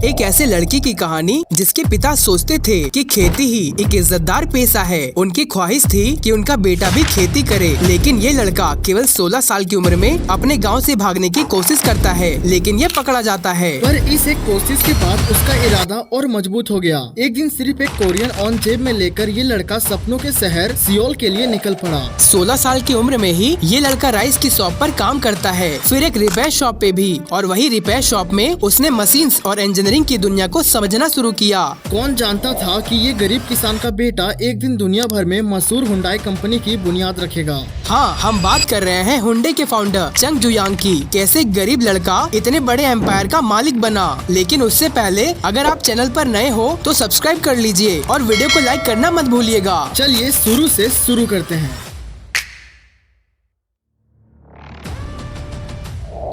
एक ऐसे लड़की की कहानी जिसके पिता सोचते थे कि खेती ही एक इज्जतदार पेशा है। उनकी ख्वाहिश थी कि उनका बेटा भी खेती करे, लेकिन ये लड़का केवल 16 साल की उम्र में अपने गांव से भागने की कोशिश करता है, लेकिन ये पकड़ा जाता है। पर इस एक कोशिश के बाद उसका इरादा और मजबूत हो गया। एक दिन सिर्फ एक कोरियन ऑन जेब में लेकर ये लड़का सपनों के शहर सियोल के लिए निकल पड़ा। 16 साल की उम्र में ही ये लड़का राइस की शॉप पर काम करता है, फिर एक रिपेयर शॉप पे भी, और वही रिपेयर शॉप में उसने मशीन्स और इंजीनियरिंग की दुनिया को समझना शुरू किया। कौन जानता था कि ये गरीब किसान का बेटा एक दिन दुनिया भर में मशहूर हुंडई कंपनी की बुनियाद रखेगा। हाँ, हम बात कर रहे हैं हुंडई के फाउंडर चंग जुयांग की। कैसे एक गरीब लड़का इतने बड़े एम्पायर का मालिक बना। लेकिन उससे पहले अगर आप चैनल पर नए हो तो सब्सक्राइब कर लीजिए और वीडियो को लाइक करना मत भूलिएगा। चलिए शुरू से शुरू करते हैं।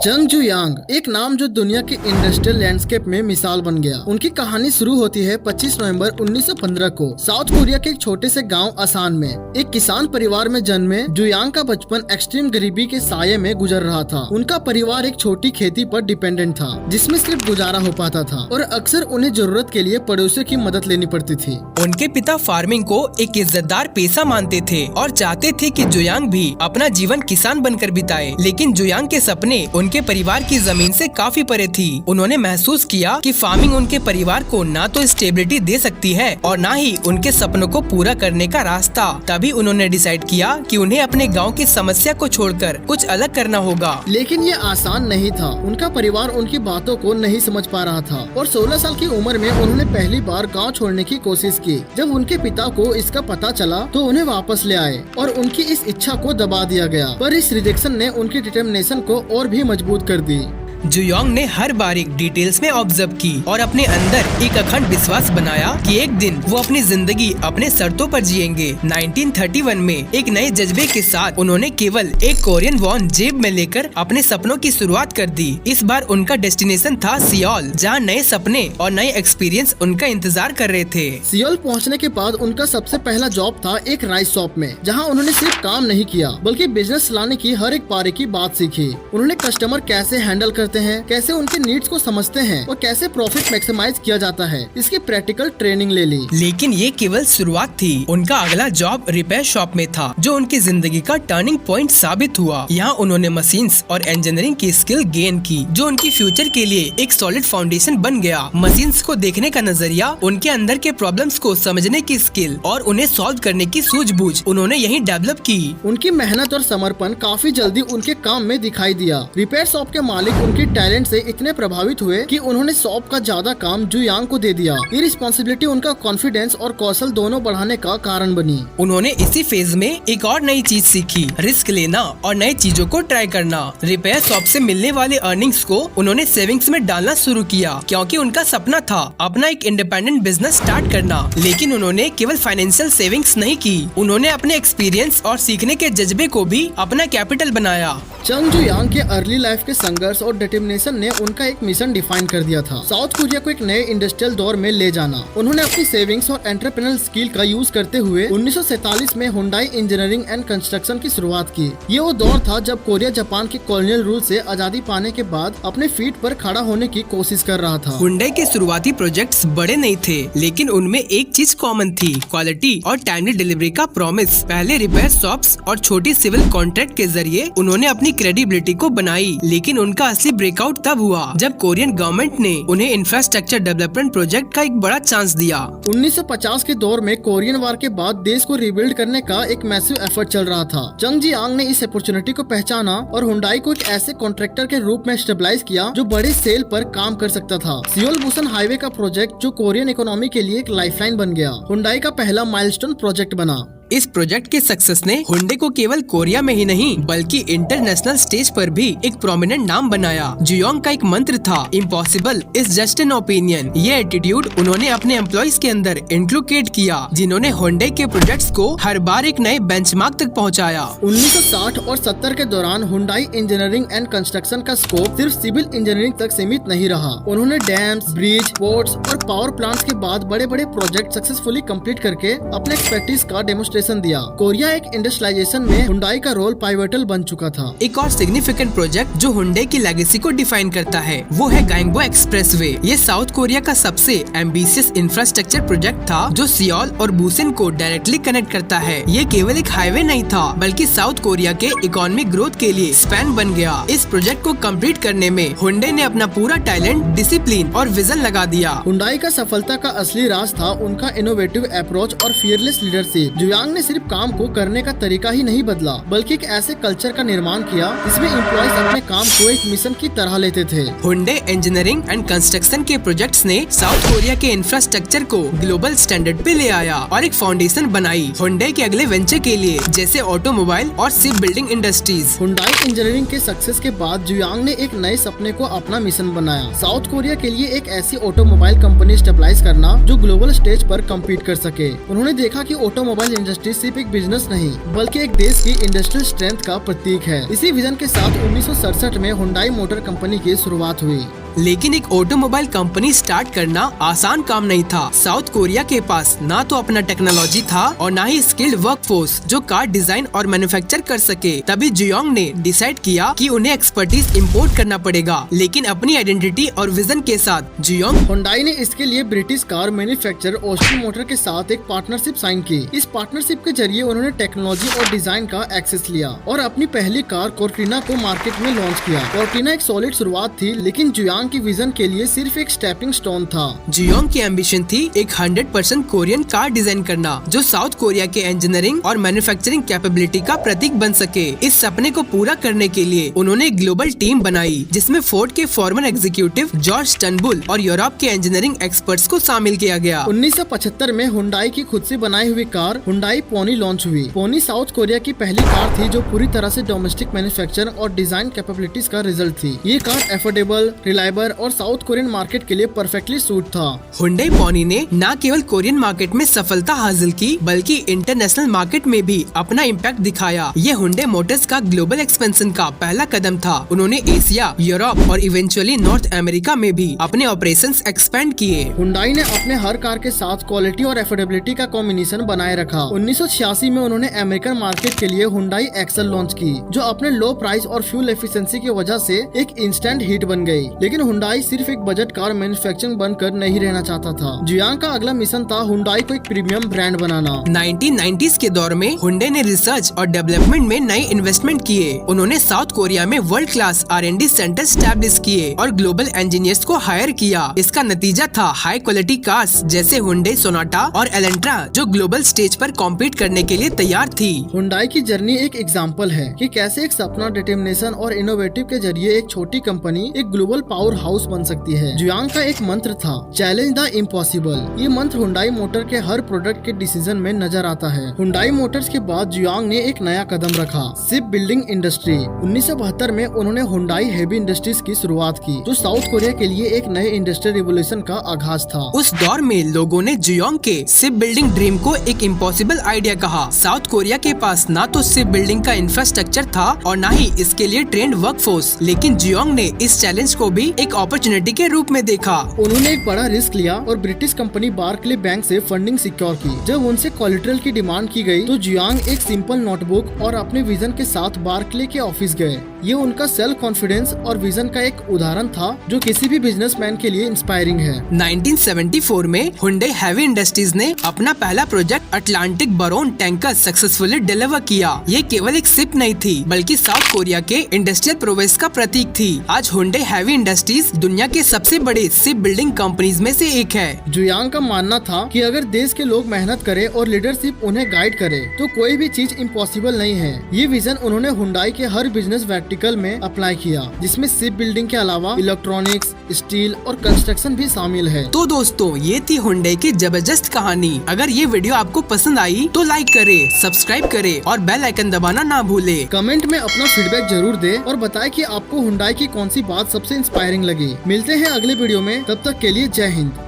चंग जुयांग एक नाम जो दुनिया के इंडस्ट्रियल लैंडस्केप में मिसाल बन गया। उनकी कहानी शुरू होती है 25 नवंबर 1915 को साउथ कोरिया के एक छोटे से गांव असान में। एक किसान परिवार में जन्मे जुयांग का बचपन एक्सट्रीम गरीबी के साये में गुजर रहा था। उनका परिवार एक छोटी खेती पर डिपेंडेंट था, जिसमें सिर्फ गुजारा हो पाता था और अक्सर उन्हें जरूरत के लिए पड़ोसियों की मदद लेनी पड़ती थी। उनके पिता फार्मिंग को एक इज्जतदार पेशा मानते थे और चाहते थे कि जुयांग भी अपना जीवन किसान बनकर बिताए। लेकिन जुयांग के सपने उनके परिवार की जमीन से काफी परे थी। उन्होंने महसूस किया कि फार्मिंग उनके परिवार को ना तो स्टेबिलिटी दे सकती है और ना ही उनके सपनों को पूरा करने का रास्ता। तभी उन्होंने डिसाइड किया कि उन्हें अपने गांव की समस्या को छोड़कर कुछ अलग करना होगा। लेकिन ये आसान नहीं था। उनका परिवार उनकी बातों को नहीं समझ पा रहा था और 16 साल की उम्र में उन्होंने पहली बार गाँव छोड़ने की कोशिश की। जब उनके पिता को इसका पता चला तो उन्हें वापस ले आए और उनकी इस इच्छा को दबा दिया गया। पर इस रिजेक्शन ने उनकी डिटर्मिनेशन को और भी मजबूत कर दी। जुयांग ने हर बारीक डिटेल्स में ऑब्जर्व की और अपने अंदर एक अखंड विश्वास बनाया कि एक दिन वो अपनी जिंदगी अपने शर्तों पर जिएंगे। 1931 में एक नए जज्बे के साथ उन्होंने केवल एक कोरियन वॉन जेब में लेकर अपने सपनों की शुरुआत कर दी। इस बार उनका डेस्टिनेशन था सियोल, जहाँ नए सपने और नए एक्सपीरियंस उनका इंतजार कर रहे थे। सियोल पहुँचने के बाद उनका सबसे पहला जॉब था एक राइस शॉप में, जहाँ उन्होंने सिर्फ काम नहीं किया बल्कि बिजनेस चलाने की हर एक पारी की बात सीखी। उन्होंने कस्टमर कैसे हैंडल करते हैं, कैसे उनके नीड्स को समझते हैं और कैसे प्रॉफिट मैक्सिमाइज किया जाता है, इसकी प्रैक्टिकल ट्रेनिंग ले ली। लेकिन ये केवल शुरुआत थी। उनका अगला जॉब रिपेयर शॉप में था, जो उनकी जिंदगी का टर्निंग पॉइंट साबित हुआ। यहाँ उन्होंने मशीन्स और इंजीनियरिंग की स्किल गेन की, जो उनकी फ्यूचर के लिए एक सॉलिड फाउंडेशन बन गया। मशीन्स को देखने का नजरिया, उनके अंदर के प्रॉब्लम्स को समझने की स्किल और उन्हें सॉल्व करने की सूझबूझ उन्होंने यहीं डेवलप की। उनकी मेहनत और समर्पण काफी जल्दी उनके काम में दिखाई दिया। रिपेयर शॉप के मालिक उनकी टैलेंट से इतने प्रभावित हुए कि उन्होंने शॉप का ज्यादा काम जुयांग को दे दिया। ये रिस्पॉन्सिबिलिटी उनका कॉन्फिडेंस और कौशल दोनों बढ़ाने का कारण बनी। उन्होंने इसी फेज में एक और नई चीज सीखी, रिस्क लेना और नई चीजों को ट्राई करना। रिपेयर शॉप से मिलने वाले अर्निंग्स को उन्होंने सेविंग्स में डालना शुरू किया, क्योंकि उनका सपना था अपना एक इंडिपेंडेंट बिजनेस स्टार्ट करना। लेकिन उन्होंने केवल फाइनेंशियल सेविंग्स नहीं की, उन्होंने अपने एक्सपीरियंस और सीखने के जज्बे को भी अपना कैपिटल बनाया। चंग जुयांग के अर्ली लाइफ के संघर्ष और डिटर्मिनेशन ने उनका एक मिशन डिफाइन कर दिया था, साउथ कोरिया को एक नए इंडस्ट्रियल दौर में ले जाना। उन्होंने अपनी सेविंग्स और एंटरप्रेन्योरल स्किल का यूज करते हुए 1947 में हुंडई इंजीनियरिंग एंड कंस्ट्रक्शन की शुरुआत की। ये वो दौर था जब कोरिया जापान के कॉलोनियल रूल से आजादी पाने के बाद अपने फीट पर खड़ा होने की कोशिश कर रहा था। हुंडई के शुरुआती प्रोजेक्ट्स बड़े नहीं थे, लेकिन उनमें एक चीज कॉमन थी, क्वालिटी और टाइमली डिलीवरी का प्रॉमिस। पहले रिपेयर शॉप्स और छोटी सिविल कॉन्ट्रैक्ट के जरिए उन्होंने अपनी क्रेडिबिलिटी को बनाई। लेकिन उनका असली ब्रेकआउट तब हुआ जब कोरियन गवर्नमेंट ने उन्हें इंफ्रास्ट्रक्चर डेवलपमेंट प्रोजेक्ट का एक बड़ा चांस दिया। 1950 के दौर में कोरियन वार के बाद देश को रिबिल्ड करने का एक मैसिव एफर्ट चल रहा था। चंग जियांग ने इस अपॉर्चुनिटी को पहचाना और हुंडई को एक ऐसे कॉन्ट्रैक्टर के रूप में स्टेबलाइज किया जो बड़े सेल पर काम कर सकता था। सियोल बुसन हाईवे का प्रोजेक्ट जो कोरियन इकोनॉमी के लिए एक लाइफलाइन बन गया, हुंडई का पहला माइलस्टोन प्रोजेक्ट बना। इस प्रोजेक्ट के सक्सेस ने हुंडई को केवल कोरिया में ही नहीं बल्कि इंटरनेशनल स्टेज पर भी एक प्रोमिनेंट नाम बनाया। जुयांग का एक मंत्र था, impossible is just an opinion. ये एटीट्यूड उन्होंने अपने एम्प्लॉइज के अंदर इंक्लूकेट किया, जिन्होंने हुंडई के प्रोजेक्ट्स को हर बार एक नए बेंचमार्क तक पहुंचाया। 1960 और 70 के दौरान हुंडई इंजीनियरिंग एंड कंस्ट्रक्शन का स्कोप सिर्फ सिविल इंजीनियरिंग तक सीमित नहीं रहा। उन्होंने डैम्स, ब्रिज, पोर्ट्स और पावर प्लांट्स के बाद बड़े बड़े प्रोजेक्ट सक्सेसफुली कंप्लीट करके अपने एक्सपर्टीज का डेमोन्स्ट्रेशन मोटिवेशन दिया। कोरिया एक इंडस्ट्रियलाइजेशन में हुंडई का रोल पाइवटल बन चुका था। एक और सिग्निफिकेंट प्रोजेक्ट जो हुंडई की लेगेसी को डिफाइन करता है वो है गैंगबो एक्सप्रेसवे। ये साउथ कोरिया का सबसे एम्बिशियस इंफ्रास्ट्रक्चर प्रोजेक्ट था जो सियोल और बुसेन को डायरेक्टली कनेक्ट करता है। ये केवल एक हाईवे नहीं था बल्कि साउथ कोरिया के इकोनॉमिक ग्रोथ के लिए स्पैन बन गया। इस प्रोजेक्ट को कंप्लीट करने में हुंडई ने अपना पूरा टैलेंट, डिसिप्लिन और विजन लगा दिया। हुंडई का सफलता का असली राज था उनका इनोवेटिव अप्रोच और फियरलेस लीडरशिप। जुयांग ने सिर्फ काम को करने का तरीका ही नहीं बदला बल्कि एक ऐसे कल्चर का निर्माण किया जिसमें एम्प्लॉइज अपने काम को एक मिशन की तरह लेते थे। हुंडई इंजीनियरिंग एंड कंस्ट्रक्शन के प्रोजेक्ट्स ने साउथ कोरिया के इंफ्रास्ट्रक्चर को ग्लोबल स्टैंडर्ड पे ले आया और एक फाउंडेशन बनाई हुंडई के अगले वेंचर के लिए, जैसे ऑटोमोबाइल और ship building industries. Hyundai engineering के सक्सेस के बाद जुयांग ने एक नए सपने को अपना मिशन बनाया, साउथ कोरिया के लिए एक ऐसी ऑटोमोबाइल कंपनी स्टेबलाइज करना जो ग्लोबल स्टेज पर कम्पीट कर सके। उन्होंने देखा कि ऑटोमोबाइल इंडस्ट्री सिर्फ एक बिजनेस नहीं बल्कि एक देश की इंडस्ट्रियल स्ट्रेंथ का प्रतीक है। इसी विजन के साथ 1967 में हुंडई मोटर कंपनी की शुरुआत हुई। लेकिन एक ऑटोमोबाइल कंपनी स्टार्ट करना आसान काम नहीं था। साउथ कोरिया के पास ना तो अपना टेक्नोलॉजी था और ना ही स्किल्ड वर्कफोर्स जो कार डिजाइन और मैन्युफैक्चर कर सके। तभी जुयांग ने डिसाइड किया कि उन्हें एक्सपर्टीज इंपोर्ट करना पड़ेगा, लेकिन अपनी आइडेंटिटी और विजन के साथ। जुयांग हुंडई ने इसके लिए British car manufacturer Austin motor के साथ एक पार्टनरशिप साइन की। इस पार्टनरशिप के जरिए उन्होंने टेक्नोलॉजी और डिजाइन का एक्सेस लिया और अपनी पहली कार कॉर्टिना को मार्केट में लॉन्च किया। कॉर्टिना एक सॉलिड शुरुआत थी, लेकिन जुयांग की विजन के लिए सिर्फ एक स्टेपिंग स्टोन था। जुयांग की एम्बिशन थी एक 100% कोरियन कार डिजाइन करना जो साउथ कोरिया के इंजीनियरिंग और मैन्युफैक्चरिंग कैपेबिलिटी का प्रतीक बन सके। इस सपने को पूरा करने के लिए उन्होंने एक ग्लोबल टीम बनाई जिसमें फोर्ड के फॉर्मर एग्जीक्यूटिव जॉर्ज टर्नबुल और यूरोप के इंजीनियरिंग एक्सपर्ट्स को शामिल किया गया। 1975 में हुंडई की खुद से बनाई हुई कार हुंडई पोनी लॉन्च हुई। पोनी साउथ कोरिया की पहली कार थी जो पूरी तरह से डोमेस्टिक मैन्युफैक्चर और डिजाइन कैपेबिलिटीज का रिजल्ट थी। ये कार एफोर्डेबल, रिलायबल और साउथ कोरियन मार्केट के लिए परफेक्टली सूट था। हुंडई पोनी ने न केवल कोरियन मार्केट में सफलता हासिल की बल्कि इंटरनेशनल मार्केट में भी अपना इम्पैक्ट दिखाया। ये हुंडई मोटर्स का ग्लोबल एक्सपेंशन का पहला कदम था। उन्होंने एशिया, यूरोप और इवेंचुअली नॉर्थ अमेरिका में भी अपने ऑपरेशंस एक्सपेंड किए। हुंडई ने अपने हर कार के साथ क्वालिटी और एफोर्डेबिलिटी का कॉम्बिनेशन बनाए रखा। 1986 में उन्होंने अमेरिकन मार्केट के लिए हुंडई एक्सेल लॉन्च की जो अपने लो प्राइस और फ्यूल एफिशिएंसी की वजह से एक इंस्टेंट हिट बन गई। लेकिन हुंडई सिर्फ एक बजट कार मैन्युफैक्चरिंग बनकर नहीं रहना चाहता था। जुयांग का अगला मिशन था हुंडई को एक प्रीमियम ब्रांड बनाना। 1990s के दौर में हुंडई ने रिसर्च और डेवलपमेंट में नए इन्वेस्टमेंट किए। उन्होंने साउथ कोरिया में world class R&D centre establish किए और ग्लोबल इंजीनियर्स को हायर किया। इसका नतीजा था हाई क्वालिटी कार्स जैसे हुंडई सोनाटा और एलेंट्रा जो ग्लोबल स्टेज पर कॉम्पीट करने के लिए तैयार थी। हुंडई की जर्नी एक एग्जाम्पल है कि कैसे एक सपना, डिटर्मिनेशन और इनोवेटिव के जरिए एक छोटी कंपनी एक ग्लोबल पावर हाउस बन सकती है। जुयांग का एक मंत्र था, चैलेंज द इम्पॉसिबल। ये मंत्र हुंडई मोटर के हर प्रोडक्ट के डिसीजन में नजर आता है। हुंडई मोटर्स के बाद जुयांग ने एक नया कदम रखा, शिप बिल्डिंग इंडस्ट्री। 1972 में उन्होंने हुंडई हेवी इंडस्ट्रीज की शुरुआत की जो साउथ कोरिया के लिए एक नए इंडस्ट्रियल रिवोल्यूशन का आगाज था। उस दौर में लोगों ने जुयांग के शिप बिल्डिंग ड्रीम को एक इम्पॉसिबल आइडिया कहा। साउथ कोरिया के पास ना तो शिप बिल्डिंग का इंफ्रास्ट्रक्चर था और ना ही इसके लिए ट्रेंड वर्कफोर्स, लेकिन जुयांग ने इस चैलेंज को भी एक अपॉर्चुनिटी के रूप में देखा। उन्होंने एक बड़ा रिस्क लिया और ब्रिटिश कंपनी बार्कले बैंक से फंडिंग सिक्योर की। जब उनसे कोलेटरल की डिमांड की गई तो जुयांग एक सिंपल नोटबुक और अपने विजन के साथ बार्कले के ऑफिस गए। ये उनका सेल्फ कॉन्फिडेंस और विजन का एक उदाहरण था जो किसी भी बिजनेसमैन के लिए इंस्पायरिंग है। 1974 में हुंडई हेवी इंडस्ट्रीज ने अपना पहला project Atlantic Baron tanker successfully deliver किया। ये केवल एक शिप नहीं थी बल्कि साउथ कोरिया के इंडस्ट्रियल प्रोग्रेस का प्रतीक थी। आज हुंडई हेवी इंडस्ट्रीज दुनिया के सबसे बड़े शिप बिल्डिंग कंपनीज में से एक है। जुयांग का मानना था कि अगर देश के लोग मेहनत करें और लीडरशिप उन्हें गाइड करे तो कोई भी चीज इम्पॉसिबल नहीं है। ये विजन उन्होंने हुंडई के हर बिजनेस वर्टिकल में अप्लाई किया जिसमें शिप बिल्डिंग के अलावा इलेक्ट्रॉनिक्स, स्टील और कंस्ट्रक्शन भी शामिल है। तो दोस्तों ये थी हुंडई की जबरदस्त कहानी। अगर ये वीडियो आपको पसंद आई तो लाइक करे, सब्सक्राइब करे और बेल आइकन दबाना ना भूले। कमेंट में अपना फीडबैक जरूर दे और बताएं कि आपको हुंडई की कौन सी बात सबसे इंस्पायरिंग लगी। मिलते हैं अगले वीडियो में, तब तक के लिए जय हिंद।